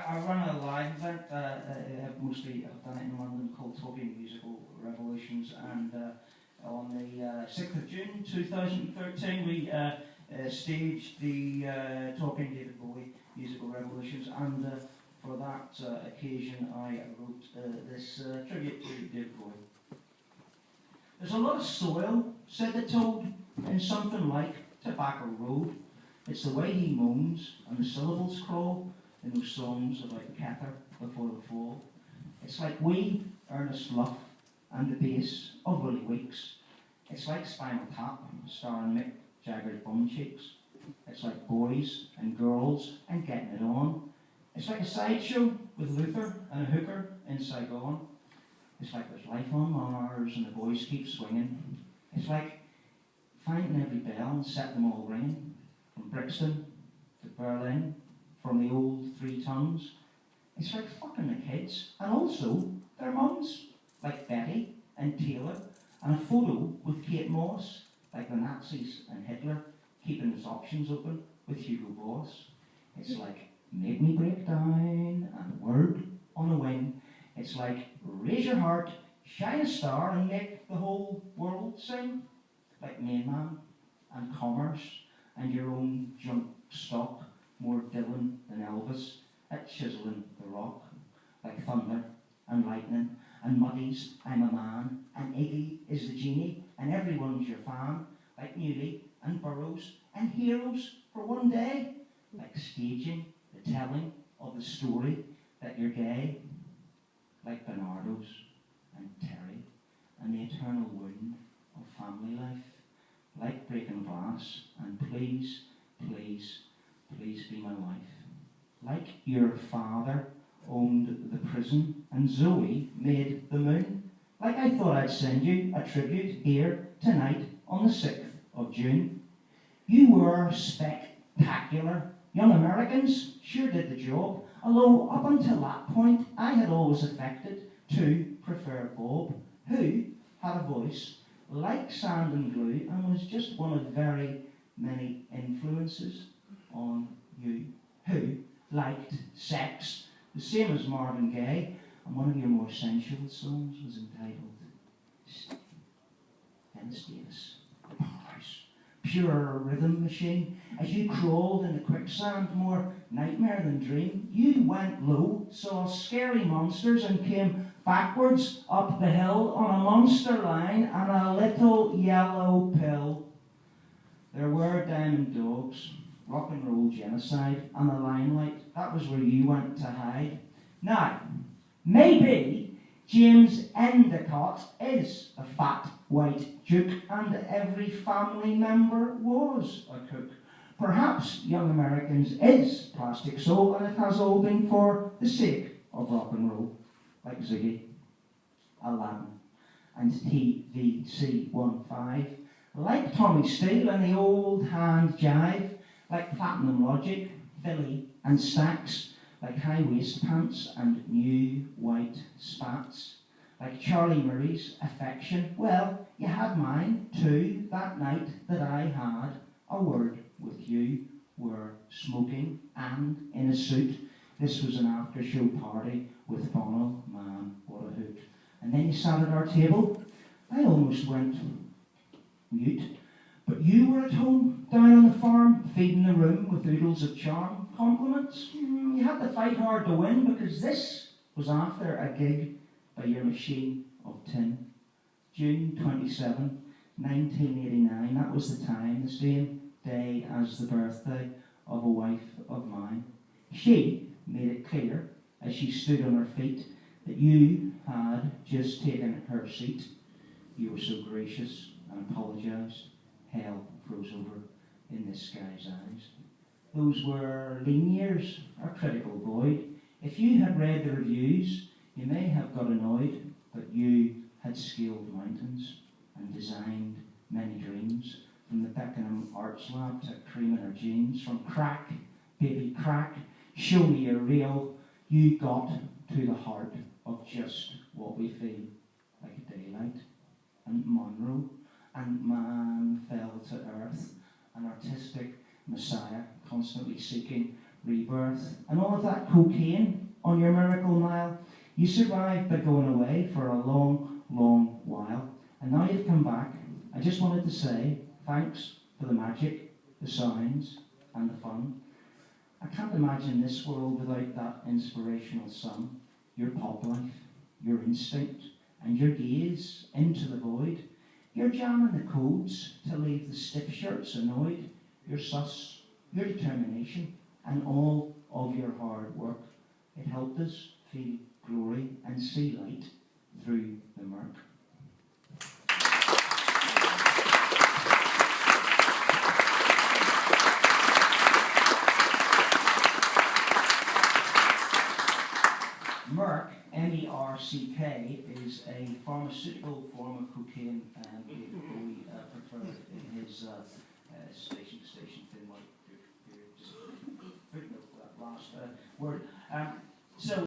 I run a live event, mostly I've done it in London, called Talking Musical Revolutions, and on the 6th of June 2013 we staged the Talking David Bowie Musical Revolutions, and for that occasion I wrote this tribute to David Bowie. There's a lot of soil, said the toad, in something like Tobacco Road. It's the way he moans and the syllables crawl in those songs about the Cather before the fall. It's like wee Ernest Luff and the bass of Willie Weeks. It's like Spinal Tap starring Mick Jagger's bum cheeks. It's like boys and girls and getting it on. It's like a sideshow with Luther and a hooker in Saigon. It's like there's life on Mars and the boys keep swinging. It's like finding every bell and set them all ringing. From Brixton to Berlin, from the old 3 tons. It's like fucking the kids, and also their mums, like Betty and Taylor, and a photo with Kate Moss, like the Nazis and Hitler, keeping his options open with Hugo Boss. It's like Make Me Break Down and Word on a Wing. It's like Raise Your Heart, Shine a Star and Make the Whole World Sing. Like Main Man and Commerce and your own junk stock, more Dylan than Elvis, at chiseling the rock. Like thunder and lightning and Muddies, I'm a Man, and Iggy is the genie, and everyone's your fan. Like Newley and Burroughs and Heroes for one day. Like staging the telling of the story that you're gay. Like Bernardo's and Terry and the eternal wound of family life. Like breaking glass and please, please, please be my wife. Like your father owned the prison and Zoe made the moon. Like I thought I'd send you a tribute here tonight on the 6th of June. You were spectacular. Young Americans sure did the job, although up until that point I had always affected to prefer Bob, who had a voice like sand and glue and was just one of very many influences on you, who liked sex, the same as Marvin Gaye, and one of your more sensual songs was entitled Stay. Dennis Davis, Powerhouse, pure rhythm machine. As you crawled in the quicksand, more nightmare than dream, you went low, saw scary monsters and came backwards up the hill on a monster line and a little yellow pill. There were Diamond Dogs, rock and roll genocide, and the limelight. That was where you went to hide. Now, maybe James Endicott is a fat white duke, and every family member was a cook. Perhaps Young Americans is Plastic Soul, and it has all been for the sake of rock and roll. Like Ziggy, Aladdin, and TVC15, like Tommy Steele and the old hand jive, like Platinum Logic, Billy and Stax, like high waist pants and new white spats, like Charlie Murray's Affection. Well, you had mine too that night that I had a word with you. Were smoking and in a suit. This was an after-show party with Bono, man, what a hoot. And then you sat at our table. I almost went mute. But you were at home, down on the farm, feeding the room with oodles of charm. Compliments? You had to fight hard to win, because this was after a gig by your machine of tin. June 27, 1989, that was the time, the same day as the birthday of a wife of mine. She made it clear, as she stood on her feet, that you had just taken her seat. You were so gracious and apologised. Hell froze over in this guy's eyes. Those were lean years, a critical void. If you had read the reviews, you may have got annoyed, but you had scaled mountains and designed many dreams, from the Beckenham Arts Lab to cream in her jeans, from crack, baby crack, show me you're real. You got to the heart of just what we feel, like daylight and Monroe, and man fell to earth, an artistic messiah, constantly seeking rebirth, and all of that cocaine on your miracle mile. You survived by going away for a long, long while, and now you've come back. I just wanted to say thanks for the magic, the sounds, and the fun. I can't imagine this world without that inspirational sun, your pop life, your instinct, and your gaze into the void. You're jamming the codes to leave the stiff shirts annoyed. Your sus, your determination, and all of your hard work. It helped us feel glory and see light through the murk. Merck, M-E-R-C-K, is a pharmaceutical form of cocaine, and Bowie preferred in his Station to Station thing, like, just footnote that last word. So